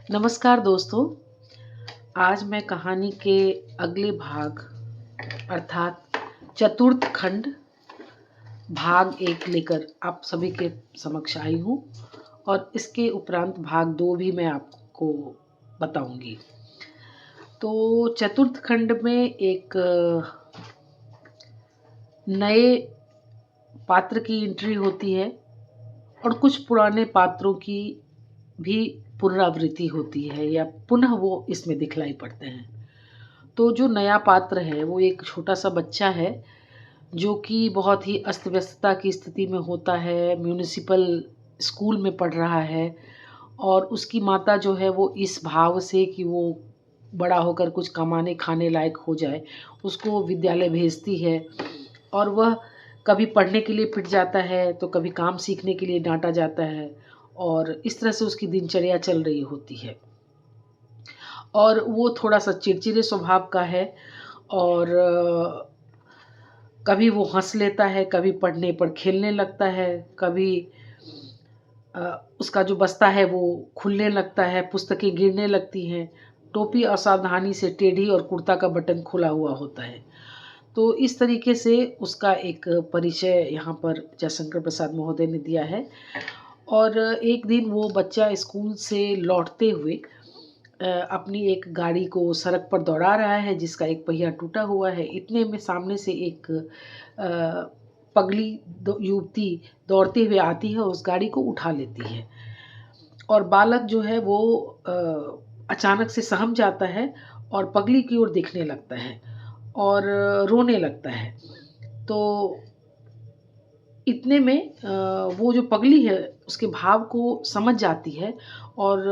नमस्कार दोस्तों। आज मैं कहानी के अगले भाग अर्थात चतुर्थ खंड भाग 1 लेकर आप सभी के समक्ष आई हूँ और इसके उपरांत भाग 2 भी मैं आपको बताऊंगी। तो चतुर्थ खंड में एक नए पात्र की एंट्री होती है और कुछ पुराने पात्रों की भी पुनरावृत्ति होती है या पुनः वो इसमें दिखलाई पड़ते हैं। तो जो नया पात्र है वो एक छोटा सा बच्चा है जो कि बहुत ही अस्त व्यस्तता की स्थिति में होता है, म्यूनिसिपल स्कूल में पढ़ रहा है और उसकी माता जो है वो इस भाव से कि वो बड़ा होकर कुछ कमाने खाने लायक हो जाए, उसको विद्यालय भेजती है और वह कभी पढ़ने के लिए पिट जाता है तो कभी काम सीखने के लिए डांटा जाता है और इस तरह से उसकी दिनचर्या चल रही होती है। और वो थोड़ा सा चिड़चिड़े स्वभाव का है और कभी वो हंस लेता है, कभी पढ़ने पर खेलने लगता है, कभी उसका जो बस्ता है वो खुलने लगता है, पुस्तकें गिरने लगती हैं, टोपी असावधानी से टेढ़ी और कुर्ता का बटन खुला हुआ होता है। तो इस तरीके से उसका एक परिचय यहाँ पर जयशंकर प्रसाद महोदय ने दिया है। और एक दिन वो बच्चा स्कूल से लौटते हुए अपनी एक गाड़ी को सड़क पर दौड़ा रहा है जिसका एक पहिया टूटा हुआ है। इतने में सामने से एक पगली युवती दौड़ते हुए आती है और उस गाड़ी को उठा लेती है और बालक जो है वो अचानक से सहम जाता है और पगली की ओर देखने लगता है और रोने लगता है। तो इतने में वो जो पगली है उसके भाव को समझ जाती है और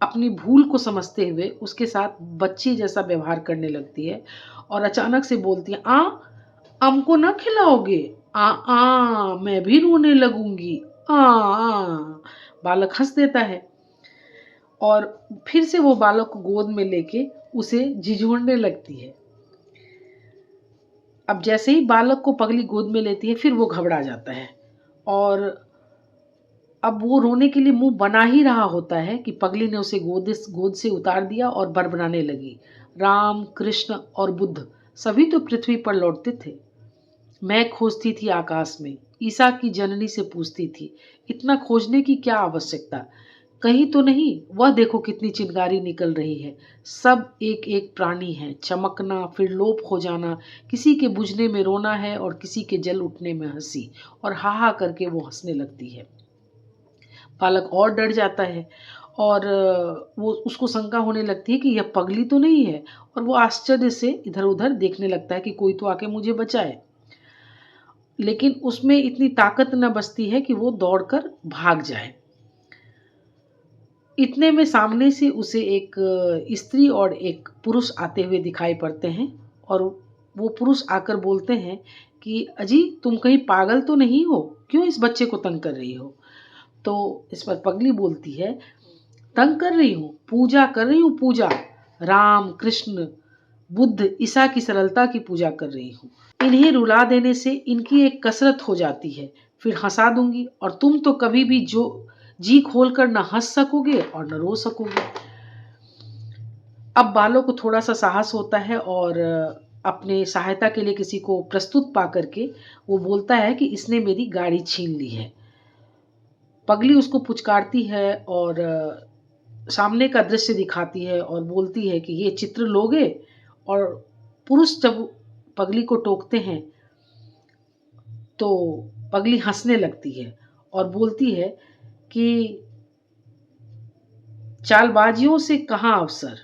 अपनी भूल को समझते हुए उसके साथ बच्चे जैसा व्यवहार करने लगती है और अचानक से बोलती है, हमको ना खिलाओगे? मैं भी रोने लगूंगी। बालक हंस देता है और फिर से वो बालक को गोद में लेके उसे झिझोड़ने लगती है। अब जैसे ही बालक को पगली गोद में लेती है फिर वो घबरा जाता है और अब वो रोने के लिए मुंह बना ही रहा होता है कि पगली ने उसे गोद से उतार दिया और बरबराने लगी, राम कृष्ण और बुद्ध सभी तो पृथ्वी पर लौटते थे। मैं खोजती थी आकाश में, ईसा की जननी से पूछती थी, इतना खोजने की क्या आवश्यकता? कहीं तो नहीं, वह देखो कितनी चिंगारी निकल रही है। सब एक एक प्राणी है, चमकना फिर लोप हो जाना, किसी के बुझने में रोना है और किसी के जल उठने में हंसी। और हा हा करके वो हंसने लगती है। बालक और डर जाता है और वो उसको शंका होने लगती है कि यह पगली तो नहीं है और वो आश्चर्य से इधर उधर देखने लगता है कि कोई तो आके मुझे बचाए। लेकिन उसमें इतनी ताकत न बचती है कि वो दौड़कर भाग जाए। इतने में सामने से उसे एक स्त्री और एक पुरुष आते हुए दिखाई पड़ते हैं और वो पुरुष आकर बोलते हैं कि अजी तुम कहीं पागल तो नहीं हो, क्यों इस बच्चे को तंग कर रही हो? तो इस पर पगली बोलती है, तंग कर रही हूँ, पूजा कर रही हूँ, पूजा राम कृष्ण बुद्ध ईसा की सरलता की पूजा कर रही हूँ। इन्हें रुला देने से इनकी एक कसरत हो जाती है, फिर हंसा दूंगी और तुम तो कभी भी जो जी खोलकर न हंस सकोगे और न रो सकोगे। अब बालों को थोड़ा सा साहस होता है और अपने सहायता के लिए किसी को प्रस्तुत पा करके वो बोलता है कि इसने मेरी गाड़ी छीन ली है। पगली उसको पुचकारती है और सामने का दृश्य दिखाती है और बोलती है कि ये चित्र लोगे? और पुरुष जब पगली को टोकते हैं तो पगली हंसने लगती है और बोलती है कि चालबाजियों से कहाँ अवसर,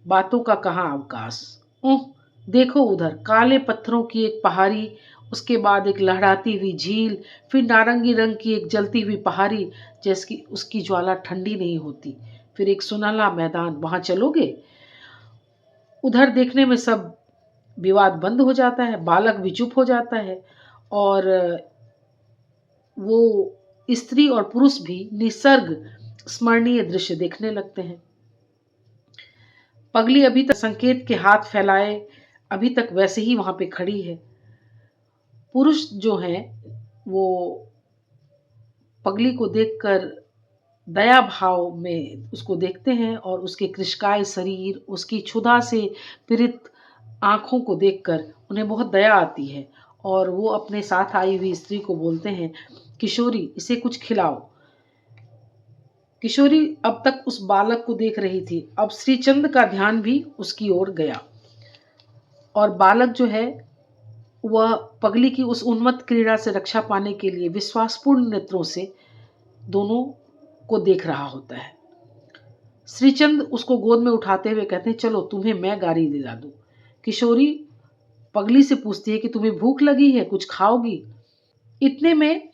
बातों का कहाँ अवकाश। ओह देखो उधर काले पत्थरों की एक पहाड़ी, उसके बाद एक लहराती हुई झील, फिर नारंगी रंग की एक जलती हुई पहाड़ी जैसी उसकी ज्वाला ठंडी नहीं होती, फिर एक सुनहला मैदान, वहां चलोगे? उधर देखने में सब विवाद बंद हो जाता है, बालक भी चुप हो जाता है और वो स्त्री और पुरुष भी निसर्ग स्मरणीय दृश्य देखने लगते हैं। पगली अभी तक संकेत के हाथ फैलाए अभी तक वैसे ही वहां पे खड़ी है। पुरुष जो है वो पगली को देखकर दया भाव में उसको देखते हैं और उसके कृशकाय शरीर, उसकी क्षुधा से पीड़ित आँखों को देखकर उन्हें बहुत दया आती है और वो अपने साथ आई हुई स्त्री को बोलते हैं, किशोरी इसे कुछ खिलाओ। किशोरी अब तक उस बालक को देख रही थी। अब श्रीचंद का ध्यान भी उसकी ओर गया और बालक जो है वह पगली की उस उन्मत्त क्रीड़ा से रक्षा पाने के लिए विश्वासपूर्ण नेत्रों से दोनों को देख रहा होता है। श्रीचंद उसको गोद में उठाते हुए कहते हैं, चलो तुम्हें मैं गारी दिला दूं। किशोरी पगली से पूछती है कि तुम्हें भूख लगी है, कुछ खाओगी? इतने में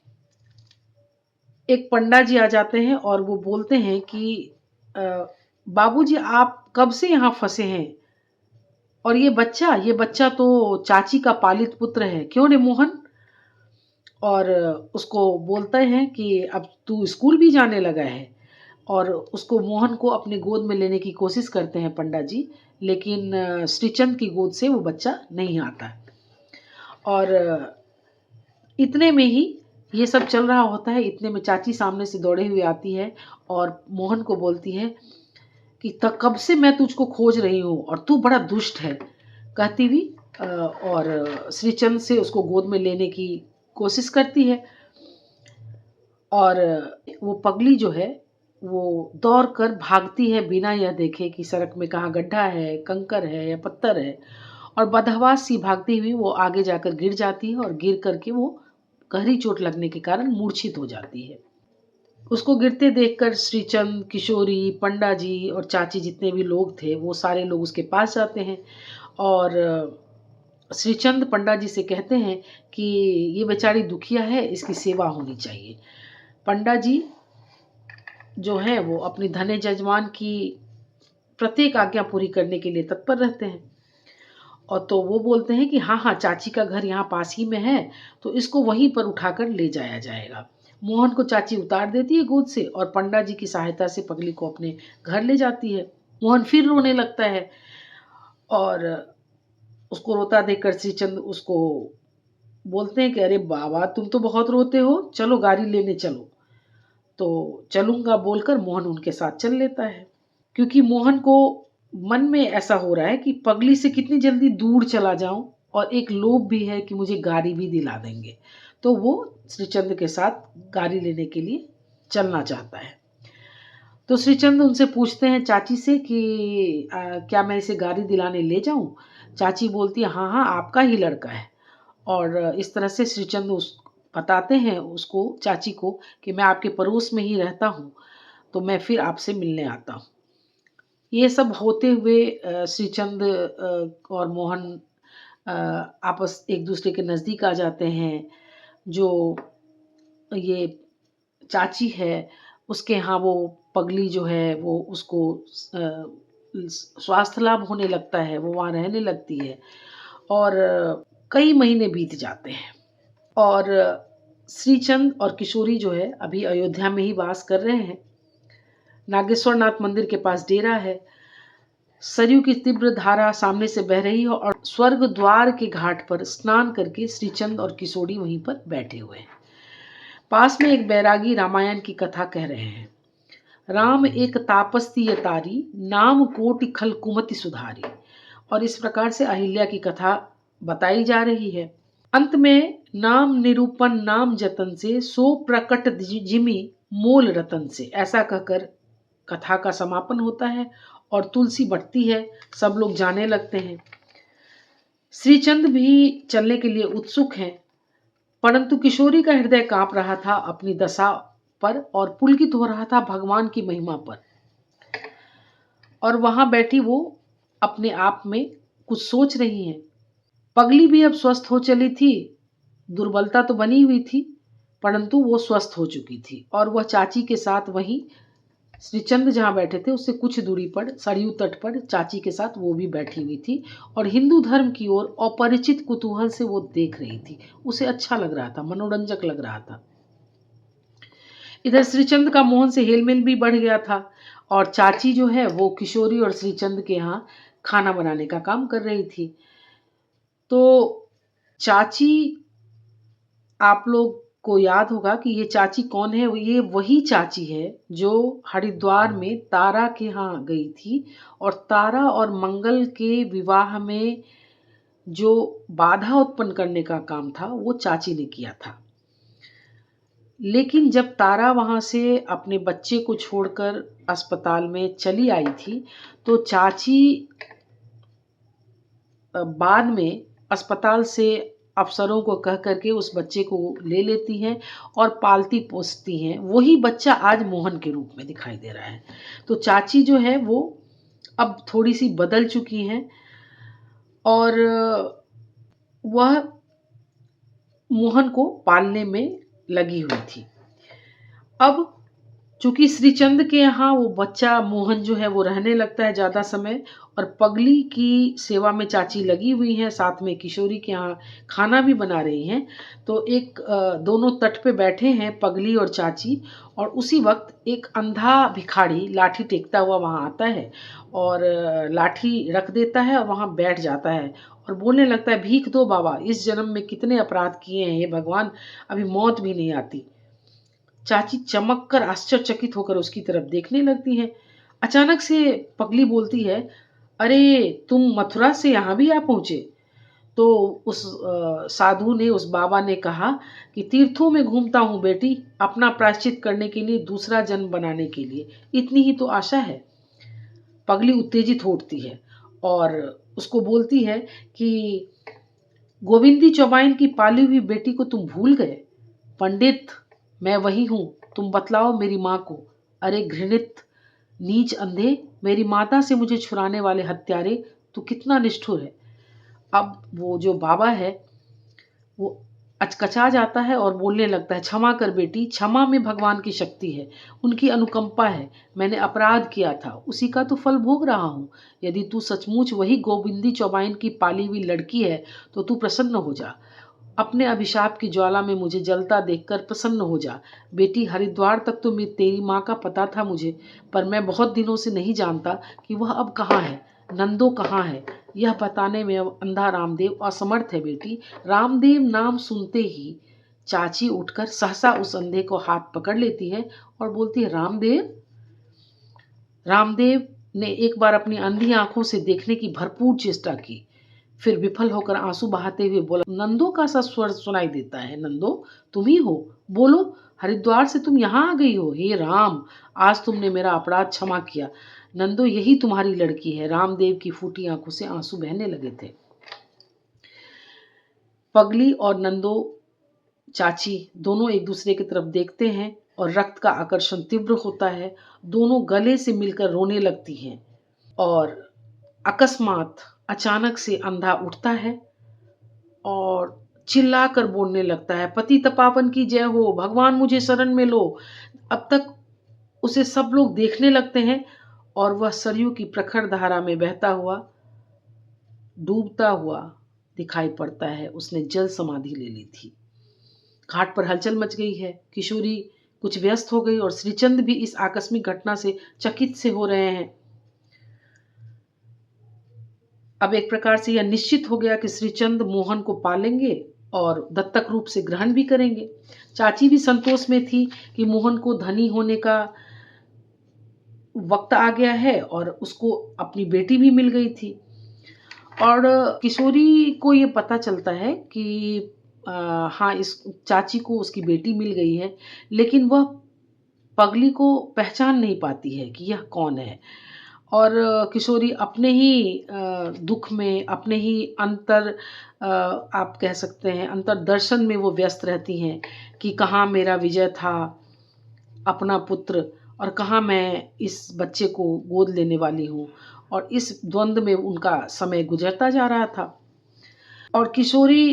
एक पंडा जी आ जाते हैं और वो बोलते हैं कि बाबूजी आप कब से यहाँ फंसे हैं और ये बच्चा तो चाची का पालित पुत्र है, क्यों रे मोहन? और उसको बोलते हैं कि अब तू स्कूल भी जाने लगा है और उसको मोहन को अपनी गोद में लेने की कोशिश करते हैं पंडा जी, लेकिन श्रीचंद की गोद से वो बच्चा नहीं आता और इतने में ही ये सब चल रहा होता है। इतने में चाची सामने से दौड़े हुए आती है और मोहन को बोलती है कि कब से मैं तुझको खोज रही हूँ और तू बड़ा दुष्ट है, कहती हुई और श्रीचंद से उसको गोद में लेने की कोशिश करती है और वो पगली जो है वो दौड़ कर भागती है बिना यह देखे कि सड़क में कहाँ गड्ढा है, कंकर है या पत्थर है, और बदहवास सी भागती हुई वो आगे जाकर गिर जाती है और गिर करके वो गहरी चोट लगने के कारण मूर्छित हो जाती है। उसको गिरते देखकर श्रीचंद, किशोरी, पंडा जी और चाची जितने भी लोग थे वो सारे लोग उसके पास जाते हैं और श्रीचंद पंडा जी से कहते हैं कि ये बेचारी दुखिया है, इसकी सेवा होनी चाहिए। पंडा जी जो हैं वो अपनी धन्य जजमान की प्रत्येक आज्ञा पूरी करने के लिए तत्पर रहते हैं और तो वो बोलते हैं कि हाँ हाँ चाची का घर यहाँ पास ही में है, तो इसको वहीं पर उठाकर ले जाया जाएगा। मोहन को चाची उतार देती है गोद से और पंडा जी की सहायता से पगली को अपने घर ले जाती है। मोहन फिर रोने लगता है और उसको रोता देखकर श्रीचंद उसको बोलते हैं कि अरे बाबा तुम तो बहुत रोते हो, चलो गाड़ी लेने चलो। तो चलूंगा बोलकर मोहन उनके साथ चल लेता है, क्योंकि मोहन को मन में ऐसा हो रहा है कि पगली से कितनी जल्दी दूर चला जाऊं और एक लोभ भी है कि मुझे गाड़ी भी दिला देंगे, तो वो श्रीचंद के साथ गाड़ी लेने के लिए चलना चाहता है। तो श्रीचंद उनसे पूछते हैं चाची से कि क्या मैं इसे गाड़ी दिलाने ले जाऊं? चाची बोलती है हाँ हाँ आपका ही लड़का है और इस तरह से श्रीचंद उस बताते हैं उसको चाची को कि मैं आपके पड़ोस में ही रहता हूँ, तो मैं फिर आपसे मिलने आता हूँ। ये सब होते हुए श्रीचंद और मोहन आपस एक दूसरे के नज़दीक आ जाते हैं। जो ये चाची है उसके यहाँ वो पगली जो है वो उसको स्वास्थ्य लाभ होने लगता है, वो वहाँ रहने लगती है और कई महीने बीत जाते हैं और श्रीचंद और किशोरी जो है अभी अयोध्या में ही वास कर रहे हैं। नागेश्वर नाथ मंदिर के पास डेरा है। सरयू की तीव्र धारा सामने से बह रही है और स्वर्ग द्वार के घाट पर स्नान करके श्रीचंद और किशोरी वहीं पर बैठे हुए हैं। पास में एक बैरागी रामायण की कथा कह रहे हैं। राम एक तापस्तीय तारी, नाम कोटि खल कुमति सुधारी। और इस प्रकार से अहिल्या की कथा बताई जा रही है। अंत में नाम निरूपण नाम जतन से, सो प्रकट जिमि मोल रतन से, ऐसा कहकर कथा का समापन होता है और तुलसी बढ़ती है, सब लोग जाने लगते हैं। श्रीचंद भी चलने के लिए उत्सुक हैं, परंतु किशोरी का हृदय कांप रहा था अपनी दशा पर और पुलकित हो रहा था भगवान की महिमा पर। और वहां बैठी वो अपने आप में कुछ सोच रही हैं। पगली भी अब स्वस्थ हो चली थी, दुर्बलता तो बनी हुई थी परंतु वो स्वस्थ हो चुकी थी और वह चाची के साथ वहीं श्रीचंद जहाँ बैठे थे उससे कुछ दूरी पर सरयू तट पर चाची के साथ वो भी बैठी हुई थी और हिंदू धर्म की ओर अपरिचित कुतूहल से वो देख रही थी। उसे अच्छा लग रहा था, मनोरंजक लग रहा था। इधर श्रीचंद का मोहन से हेलमेल भी बढ़ गया था और चाची जो है वो किशोरी और श्रीचंद के यहाँ खाना बनाने का काम कर रही थी। तो चाची आप लोग को याद होगा कि ये चाची कौन है। ये वही चाची है जो हरिद्वार में तारा के यहाँ गई थी और तारा और मंगल के विवाह में जो बाधा उत्पन्न करने का काम था वो चाची ने किया था। लेकिन जब तारा वहाँ से अपने बच्चे को छोड़कर अस्पताल में चली आई थी, तो चाची बाद में अस्पताल से अफ़सरों को कह कर के उस बच्चे को ले लेती हैं और पालती-पोसती हैं। वही बच्चा आज मोहन के रूप में दिखाई दे रहा है। तो चाची जो है वो अब थोड़ी-सी बदल चुकी हैं और वह मोहन को पालने में लगी हुई थी। अब चूँकि श्रीचंद के यहाँ वो बच्चा मोहन जो है वो रहने लगता है ज़्यादा समय और पगली की सेवा में चाची लगी हुई हैं, साथ में किशोरी के यहाँ खाना भी बना रही हैं। तो एक दोनों तट पे बैठे हैं पगली और चाची और उसी वक़्त एक अंधा भिखारी लाठी टेकता हुआ वहाँ आता है और लाठी रख देता है और वहाँ बैठ जाता है और बोलने लगता है, भीख दो बाबा, इस जन्म में कितने अपराध किए हैं, हे भगवान, अभी मौत भी नहीं आती। चाची चमक कर आश्चर्यचकित होकर उसकी तरफ देखने लगती हैं। अचानक से पगली बोलती है, अरे तुम मथुरा से यहाँ भी आ पहुँचे? तो उस साधु ने, उस बाबा ने कहा कि तीर्थों में घूमता हूँ बेटी, अपना प्रायश्चित करने के लिए, दूसरा जन्म बनाने के लिए, इतनी ही तो आशा है। पगली उत्तेजित हो उठती है और उसको बोलती है कि गोविंदी चौपाइन की पाली हुई बेटी को तुम भूल गए? पंडित, मैं वही हूँ, तुम बतलाओ मेरी माँ को। अरे घृणित, नीच अंधे, मेरी माता से मुझे छुड़ाने वाले हत्यारे, तू कितना निष्ठुर है। अब वो जो बाबा है वो अचकचा जाता है और बोलने लगता है, क्षमा कर बेटी, क्षमा में भगवान की शक्ति है, उनकी अनुकंपा है। मैंने अपराध किया था, उसी का तो फल भोग रहा हूँ। यदि तू सचमुच वही गोविंदी चौपाइन की पाली हुई लड़की है तो तू प्रसन्न हो जा। अपने अभिशाप की ज्वाला में मुझे जलता देखकर प्रसन्न हो जा। बेटी, हरिद्वार तक तो तेरी माँ का पता था मुझे, पर मैं बहुत दिनों से नहीं जानता कि वह अब कहाँ है, नंदो कहाँ है। यह बताने में अब अंधा रामदेव असमर्थ है बेटी। रामदेव नाम सुनते ही चाची उठकर सहसा उस अंधे को हाथ पकड़ लेती है और बोलती है, रामदेव। रामदेव ने एक बार अपनी अंधी आंखों से देखने की भरपूर चेष्टा की, फिर विफल होकर आंसू बहाते हुए बोला, नंदो का सा स्वर सुनाई देता है। नंदो, तुम ही हो, बोलो, हरिद्वार से तुम यहाँ आ गई हो। हे राम, आज तुमने मेरा अपराध क्षमा किया। नंदो, यही तुम्हारी लड़की है। रामदेव की फूटी आंखों से आंसू बहने लगे थे। पगली और नंदो चाची दोनों एक दूसरे की तरफ देखते हैं और रक्त का आकर्षण तीव्र होता है। दोनों गले से मिलकर रोने लगती हैं और अकस्मात अचानक से अंधा उठता है और चिल्लाकर बोलने लगता है, पति तपावन की जय हो, भगवान मुझे शरण में लो। अब तक उसे सब लोग देखने लगते हैं और वह सरयू की प्रखर धारा में बहता हुआ, डूबता हुआ दिखाई पड़ता है। उसने जल समाधि ले ली थी। घाट पर हलचल मच गई है। किशोरी कुछ व्यस्त हो गई और श्रीचंद भी इस आकस्मिक घटना से चकित से हो रहे हैं। अब एक प्रकार से यह निश्चित हो गया कि श्रीचंद मोहन को पालेंगे और दत्तक रूप से ग्रहण भी करेंगे। चाची भी संतोष में थी कि मोहन को धनी होने का वक्त आ गया है और उसको अपनी बेटी भी मिल गई थी। और किशोरी को ये पता चलता है कि हाँ, इस चाची को उसकी बेटी मिल गई है, लेकिन वह पगली को पहचान नहीं पाती है कि यह कौन है। और किशोरी अपने ही दुख में, अपने ही आप कह सकते हैं अंतर्दर्शन में वो व्यस्त रहती हैं कि कहाँ मेरा विजय था, अपना पुत्र, और कहाँ मैं इस बच्चे को गोद लेने वाली हूँ। और इस द्वंद्व में उनका समय गुजरता जा रहा था और किशोरी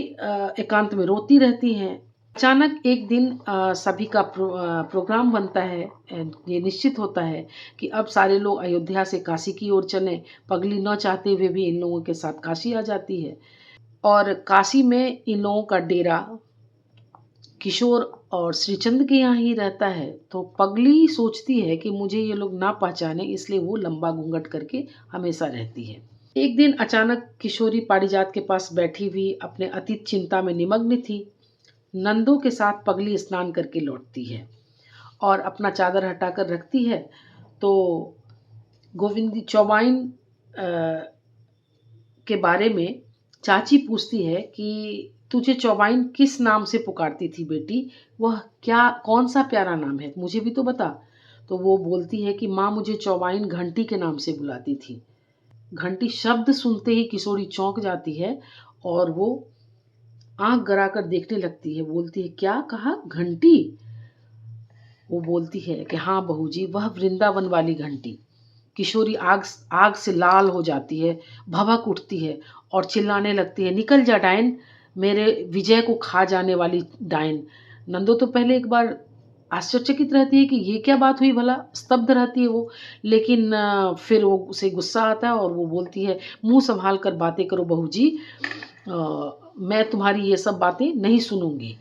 एकांत में रोती रहती हैं। अचानक एक दिन सभी का प्रोग्राम बनता है। ये निश्चित होता है कि अब सारे लोग अयोध्या से काशी की ओर चलें। पगली न चाहते हुए भी इन लोगों के साथ काशी आ जाती है और काशी में इन लोगों का डेरा किशोर और श्रीचंद के यहाँ ही रहता है। तो पगली सोचती है कि मुझे ये लोग ना पहचाने, इसलिए वो लंबा घूंघट करके हमेशा रहती है। एक दिन अचानक किशोरी पारिजात के पास बैठी हुई अपने अतीत चिंता में निमग्न थी। नंदों के साथ पगली स्नान करके लौटती है और अपना चादर हटाकर रखती है। तो गोविंदी चौबाइन के बारे में चाची पूछती है कि तुझे चौबाइन किस नाम से पुकारती थी बेटी? वह क्या कौन सा प्यारा नाम है, मुझे भी तो बता। तो वो बोलती है कि माँ मुझे चौबाइन घंटी के नाम से बुलाती थी। घंटी शब्द सुनते ही किशोरी चौंक जाती है और वो आंख गड़ाकर देखने लगती है। बोलती है क्या कहा, घंटी? वो बोलती है कि हाँ बहू जी, वह वृंदावन वाली घंटी। किशोरी आग आग से लाल हो जाती है, भभक उठती है और चिल्लाने लगती है, निकल जा डायन, मेरे विजय को खा जाने वाली डायन। नंदो तो पहले एक बार आश्चर्यचकित रहती है कि ये क्या बात हुई भला, स्तब्ध रहती है वो। लेकिन फिर वो उसे गुस्सा आता है और वो बोलती है, मुंह संभाल कर बातें करो बहू जी, मैं तुम्हारी ये सब बातें नहीं सुनूंगी।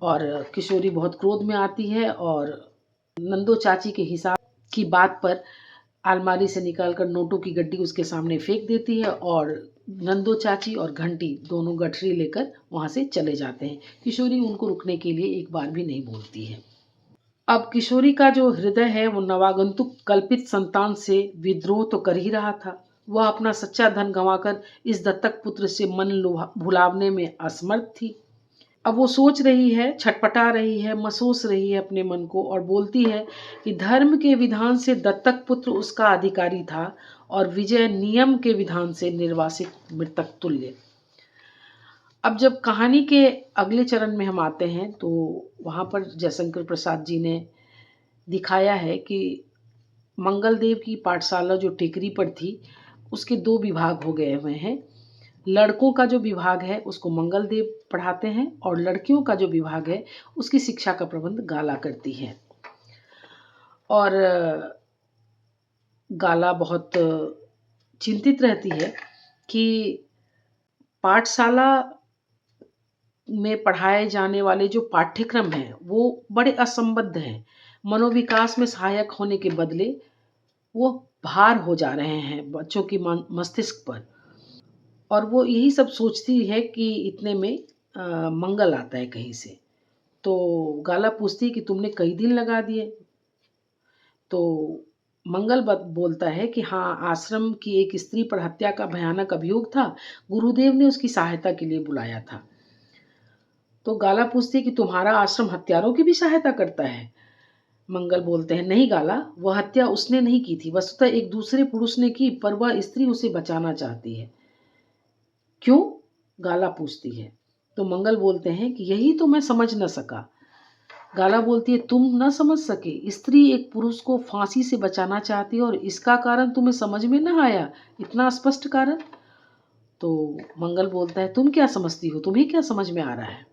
और किशोरी बहुत क्रोध में आती है और नंदो चाची के हिसाब की बात पर अलमारी से निकालकर नोटों की गड्डी उसके सामने फेंक देती है और नंदो चाची और घंटी दोनों गठरी लेकर वहां से चले जाते हैं। किशोरी उनको रुकने के लिए एक बार भी नहीं बोलती है। अब किशोरी का जो हृदय है वो नवागंतुक कल्पित संतान से विद्रोह तो कर ही रहा था। वह अपना सच्चा धन गंवाकर इस दत्तक पुत्र से मन भुलावने में असमर्थ थी। अब वो सोच रही है, छटपटा रही है, महसूस रही है अपने मन को और बोलती है कि धर्म के विधान से दत्तक पुत्र उसका अधिकारी था और विजय नियम के विधान से निर्वासित मृतक तुल्य। अब जब कहानी के अगले चरण में हम आते हैं तो वहाँ पर जयशंकर प्रसाद जी ने दिखाया है कि मंगलदेव की पाठशाला जो टेकरी पर थी उसके दो विभाग हो गए हुए हैं। लड़कों का जो विभाग है उसको मंगलदेव पढ़ाते हैं और लड़कियों का जो विभाग है उसकी शिक्षा का प्रबंध गाला करती है। और गाला बहुत चिंतित रहती है कि पाठशाला में पढ़ाए जाने वाले जो पाठ्यक्रम हैं वो बड़े असंबद्ध हैं। मनोविकास में सहायक होने के बदले वो भार हो जा रहे हैं बच्चों की मस्तिष्क पर। और वो यही सब सोचती है कि इतने में मंगल आता है कहीं से। तो गाला पूछती है कि तुमने कई दिन लगा दिए? तो मंगल बोलता है कि हाँ, आश्रम की एक स्त्री पर हत्या का भयानक अभियोग था, गुरुदेव ने उसकी सहायता के लिए बुलाया था। तो गाला पूछती है कि तुम्हारा आश्रम हत्यारों की भी सहायता करता है? मंगल बोलते हैं नहीं गाला, वह हत्या उसने नहीं की थी, वस्तुतः एक दूसरे पुरुष ने की, पर वह स्त्री उसे बचाना चाहती है। क्यों? गाला पूछती है। तो मंगल बोलते हैं कि यही तो मैं समझ न सका। गाला बोलती है तुम न समझ सके, स्त्री एक पुरुष को फांसी से बचाना चाहती है और इसका कारण तुम्हें समझ में न आया, इतना स्पष्ट कारण? तो मंगल बोलता है तुम क्या समझती हो, तुम्हें क्या समझ में आ रहा है?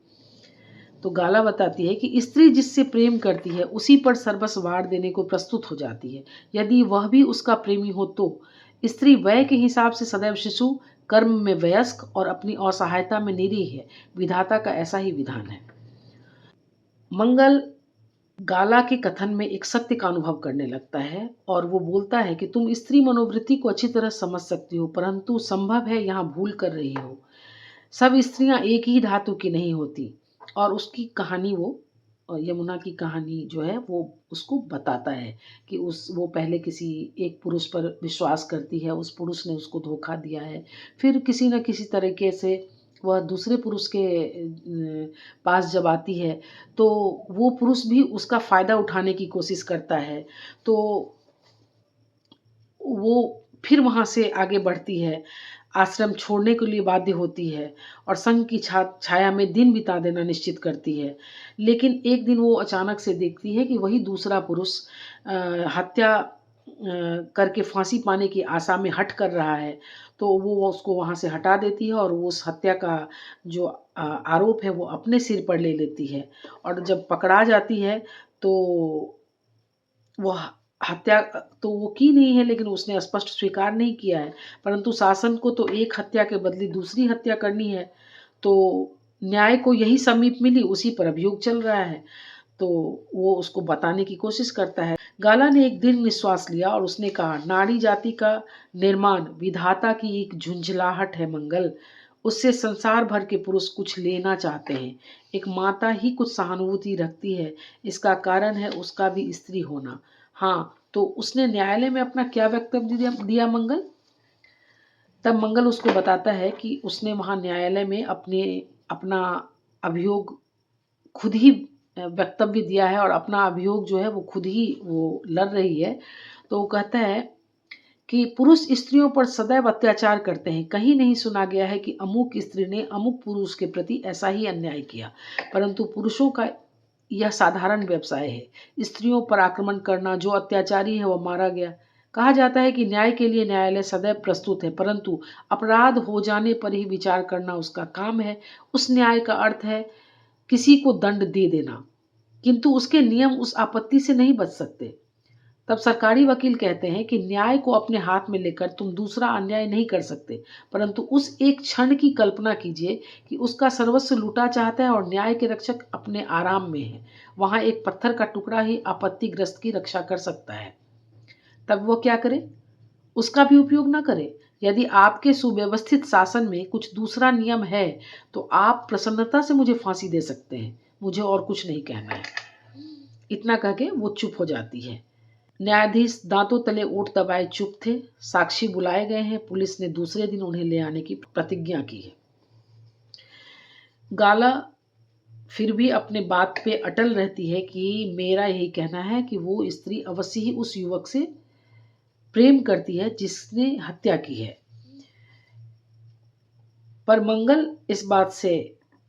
तो गाला बताती है कि स्त्री जिससे प्रेम करती है उसी पर सर्वस्व वार देने को प्रस्तुत हो जाती है। यदि वह भी उसका प्रेमी हो तो स्त्री वय के हिसाब से सदैव शिशु, कर्म में वयस्क और अपनी असहायता में निरीह है। विधाता का ऐसा ही विधान है। मंगल गाला के कथन में एक सत्य का अनुभव करने लगता है और वो बोलता है कि तुम स्त्री मनोवृत्ति को अच्छी तरह समझ सकती हो, परंतु संभव है यहाँ भूल कर रही हो। सब स्त्रियां एक ही धातु की नहीं होती। और उसकी कहानी वो यमुना की कहानी जो है वो उसको बताता है कि वो पहले किसी एक पुरुष पर विश्वास करती है, उस पुरुष ने उसको धोखा दिया है, फिर किसी न किसी तरीके से वह दूसरे पुरुष के पास जब आती है तो वो पुरुष भी उसका फ़ायदा उठाने की कोशिश करता है। तो वो फिर वहाँ से आगे बढ़ती है, आश्रम छोड़ने के लिए बाध्य होती है और संघ की छाया में दिन बिता देना निश्चित करती है। लेकिन एक दिन वो अचानक से देखती है कि वही दूसरा पुरुष हत्या करके फांसी पाने की आशा में हठ कर रहा है। तो वो उसको वहाँ से हटा देती है और वो उस हत्या का जो आरोप है वो अपने सिर पर ले लेती है। और जब पकड़ा जाती है तो वो हत्या तो वो की नहीं है, लेकिन उसने स्पष्ट स्वीकार नहीं किया है, परंतु शासन को तो एक हत्या के बदले दूसरी हत्या करनी है। तो न्याय को यही समीप मिली, उसी पर अभियोग चल रहा है। तो वो उसको बताने की कोशिश करता है। गाला ने एक दीर्घ निश्वास लिया और उसने कहा, नारी जाति का निर्माण विधाता की एक झुंझलाहट है मंगल, उससे संसार भर के पुरुष कुछ लेना चाहते हैं। एक माता ही कुछ सहानुभूति रखती है, इसका कारण है उसका भी स्त्री होना। हाँ, तो उसने न्यायालय में अपना क्या वक्तव्य दिया मंगल? तब मंगल उसको बताता है कि उसने वहाँ न्यायालय में अपना अभियोग खुद ही वक्तव्य दिया है और अपना अभियोग जो है वो खुद ही वो लड़ रही है। तो वो कहता है कि पुरुष स्त्रियों पर सदैव अत्याचार करते हैं। कहीं नहीं सुना गया है कि अमुक स्त्री ने अमुक पुरुष के प्रति ऐसा ही अन्याय किया, परंतु पुरुषों का यह साधारण व्यवसाय है। स्त्रियों पर आक्रमण करना, जो अत्याचारी है वह मारा गया। कहा जाता है कि न्याय के लिए न्यायालय सदैव प्रस्तुत है, परंतु अपराध हो जाने पर ही विचार करना उसका काम है। उस न्याय का अर्थ है किसी को दंड दे देना, किंतु उसके नियम उस आपत्ति से नहीं बच सकते। तब सरकारी वकील कहते हैं कि न्याय को अपने हाथ में लेकर तुम दूसरा अन्याय नहीं कर सकते, परंतु उस एक क्षण की कल्पना कीजिए कि उसका सर्वस्व लूटा चाहता है और न्याय के रक्षक अपने आराम में है। वहां एक पत्थर का टुकड़ा ही आपत्तिग्रस्त की रक्षा कर सकता है। तब वो क्या करे? उसका भी उपयोग ना करे। यदि आपके सुव्यवस्थित शासन में कुछ दूसरा नियम है तो आप प्रसन्नता से मुझे फांसी दे सकते हैं, मुझे और कुछ नहीं कहना है। इतना कह के वो चुप हो जाती है। न्यायाधीश दांतों तले ओठ दबाए चुप थे। साक्षी बुलाए गए हैं। पुलिस ने दूसरे दिन उन्हें ले आने की प्रतिज्ञा की है। गाला फिर भी अपने बात पे अटल रहती है कि मेरा यही कहना है कि वो स्त्री अवश्य ही उस युवक से प्रेम करती है जिसने हत्या की है। पर मंगल इस बात से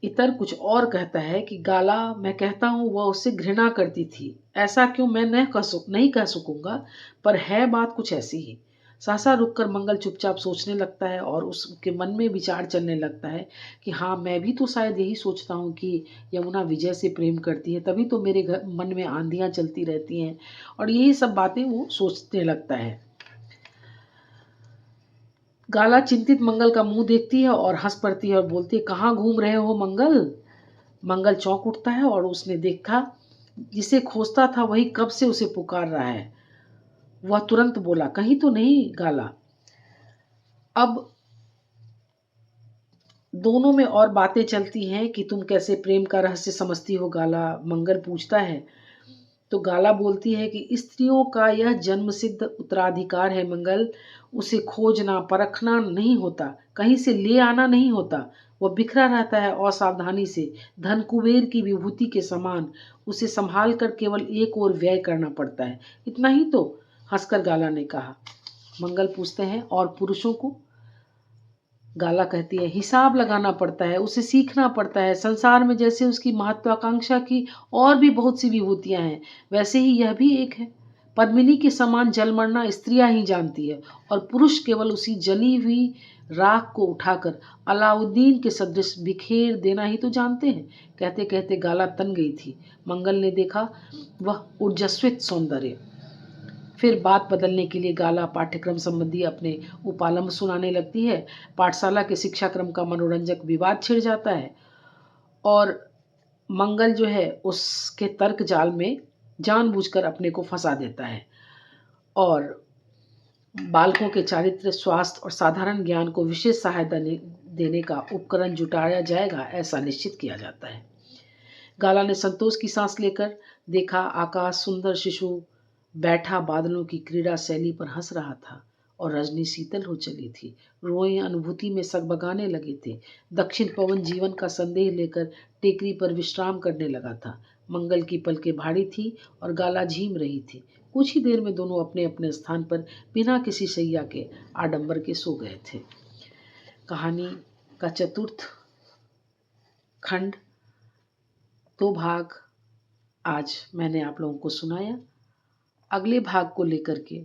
इतर कुछ और कहता है कि गाला, मैं कहता हूँ वह उससे घृणा करती थी। ऐसा क्यों मैं नहीं कह सकूंगा, पर है बात कुछ ऐसी ही। सहसा रुककर मंगल चुपचाप सोचने लगता है और उसके मन में विचार चलने लगता है कि हाँ, मैं भी तो शायद यही सोचता हूँ कि यमुना विजय से प्रेम करती है, तभी तो मेरे मन में आंधियाँ चलती रहती हैं, और यही सब बातें वो सोचने लगता है। गाला चिंतित मंगल का मुंह देखती है और हंस पड़ती है और बोलती है, कहाँ घूम रहे हो मंगल? मंगल चौंक उठता है और उसने देखा जिसे खोजता था वही कब से उसे पुकार रहा है। वह तुरंत बोला, कहीं तो नहीं गाला? अब दोनों में और बातें चलती हैं कि तुम कैसे प्रेम का रहस्य समझती हो गाला, मंगल पूछता है। तो गाला बोलती है कि स्त्रियों का यह जन्मसिद्ध उत्तराधिकार है मंगल, उसे खोजना परखना नहीं होता, कहीं से ले आना नहीं होता। वह बिखरा रहता है असावधानी से, धन कुबेर की विभूति के समान। उसे संभाल कर केवल एक और व्यय करना पड़ता है। इतना ही तो? हंसकर गाला ने कहा। मंगल पूछते हैं, और पुरुषों को? गाला कहती है, हिसाब लगाना पड़ता है, उसे सीखना पड़ता है। संसार में जैसे उसकी महत्वाकांक्षा की और भी बहुत सी विभूतियां हैं, वैसे ही यह भी एक है। पद्मिनी के समान जल मरना स्त्रियां ही जानती है, और पुरुष केवल उसी जली हुई राख को उठाकर अलाउद्दीन के सदृश बिखेर देना ही तो जानते हैं। कहते कहते गाला तन गई थी। मंगल ने देखा वह ऊर्जस्वित सौंदर्य। फिर बात बदलने के लिए गाला पाठ्यक्रम संबंधी अपने उपालंब सुनाने लगती है। पाठशाला के शिक्षाक्रम का मनोरंजक विवाद छिड़ जाता है और मंगल जो है उसके तर्क जाल में जानबूझकर अपने को फंसा देता है और बालकों के चारित्र, स्वास्थ्य और साधारण ज्ञान को विशेष सहायता देने का उपकरण जुटाया जाएगा, ऐसा निश्चित किया जाता है। गाला ने संतोष की सांस लेकर देखा, आकाश सुंदर शिशु बैठा बादलों की क्रीड़ा शैली पर हंस रहा था और रजनी शीतल हो चली थी। रोए अनुभूति में सगबगाने लगे थे। दक्षिण पवन जीवन का संदेह लेकर टेकरी पर विश्राम करने लगा था। मंगल की पलकें भारी थी और गाला झीम रही थी। कुछ ही देर में दोनों अपने अपने स्थान पर बिना किसी शैया के आडंबर के सो गए थे। कहानी का चतुर्थ खंड, 2 भाग आज मैंने आप लोगों को सुनाया। अगले भाग को लेकर के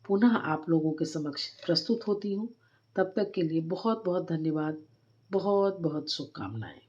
पुनः आप लोगों के समक्ष प्रस्तुत होती हूँ। तब तक के लिए बहुत बहुत धन्यवाद, बहुत बहुत शुभकामनाएं।